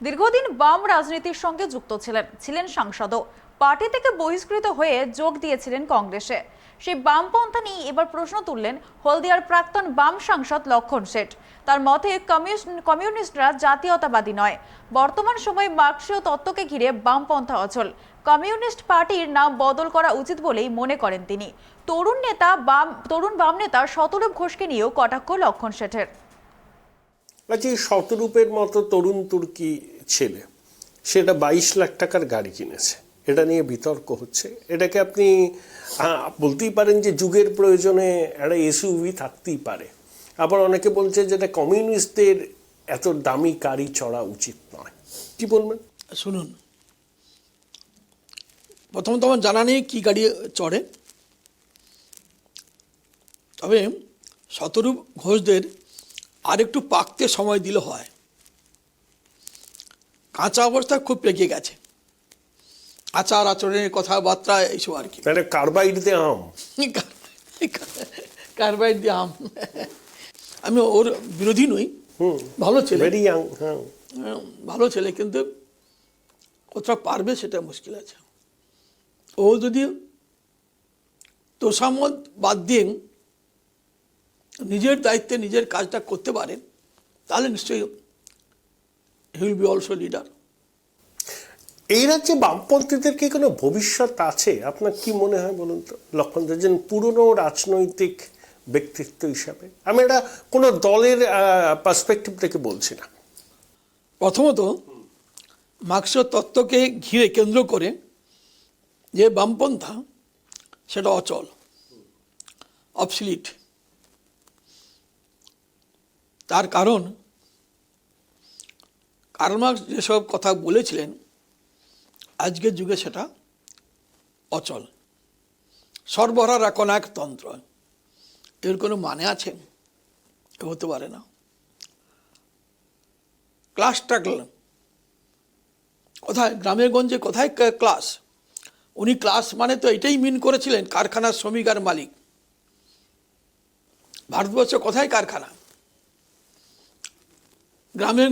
দীর্ঘদিন বাম রাজনীতির সঙ্গে যুক্ত ছিলেন সাংসদও। পার্টি থেকে বহিষ্কৃত হয়ে যোগ দিয়েছিলেন কংগ্রেসে। সেই বামপন্থা নিয়ে এবার প্রশ্ন তুললেন হলদিয়ার প্রাক্তন বাম সাংসদ লক্ষণ শেঠ। তার মতে কমিউনিস্টরা জাতীয়তাবাদী নয়, বর্তমান সময়ে মার্ক্সীয় তত্ত্বকে ঘিরে বামপন্থা অচল। কমিউনিস্ট পার্টির নাম বদল করা উচিত বলেই মনে করেন তিনি। তরুণ বাম নেতা শতরূপ ঘোষকে নিয়েও কটাক্ষ লক্ষণ শেঠের। আচ্ছা, শতরূপের মতো তরুণ তুর্কি ছেলে, সেটা 22 লাখ টাকার গাড়ি কিনেছে, এটা নিয়ে বিতর্ক হচ্ছে। এটাকে আপনি বলতেই পারেন যে যুগের প্রয়োজনে একটা এসইউভি থাকতেই পারে। আবার অনেকে বলছে যেটা কমিউনিস্টদের এত দামি গাড়ি চড়া উচিত নয়। কি বলবেন? শুনুন, প্রথমত আমার জানা নেই কী গাড়ি চড়ে, তবে শতরূপ ঘোষদের আর একটু পাকতে সময় দিলে হয়। কাঁচা অবস্থায় খুব পেকে গেছে, আচার আচরণের কথাবার্তা এইসব আর কি। কার্বাইড দিয়ে আম, কার্বাইড দিয়ে আম। আমি ওর বিরোধী নই, ভালো ছেলে, ভালো ছেলে, কিন্তু কতটা পারবে সেটা মুশকিল আছে। ও যদি তোষামত বাদ দিয়ে নিজের দায়িত্বে নিজের কাজটা করতে পারেন, তাহলে নিশ্চয়ই he will be also leader. এই রাজ্যে বামপন্থীদের কি কোনো ভবিষ্যৎ আছে? আপনার কি মনে হয় বলুন তো লক্ষণ, যে পুরনো রাজনৈতিক ব্যক্তিত্ব হিসাবে? আমি এটা কোনো দলের পার্সপেক্টিভ থেকে বলছি না। প্রথমত, মার্ক্সীয় তত্ত্বকে ঘিরে কেন্দ্র করে যে বামপন্থা, সেটা অচল, অবসলিট। তার কারণ কার্ল মার্ক্স যেসব কথা বলেছিলেন, আজকের যুগে সেটা অচল। সর্বহারা এখন এক তন্ত্র, এর কোনো মানে আছে? হতে পারে না। ক্লাস স্ট্রাগল কোথায়? গ্রামে গঞ্জে কোথায় ক্লাস? উনি ক্লাস মানে তো এটাই মিন করেছিলেন, কারখানার শ্রমিক আর মালিক। ভারতবর্ষে কোথায় কারখানা? গ্রামের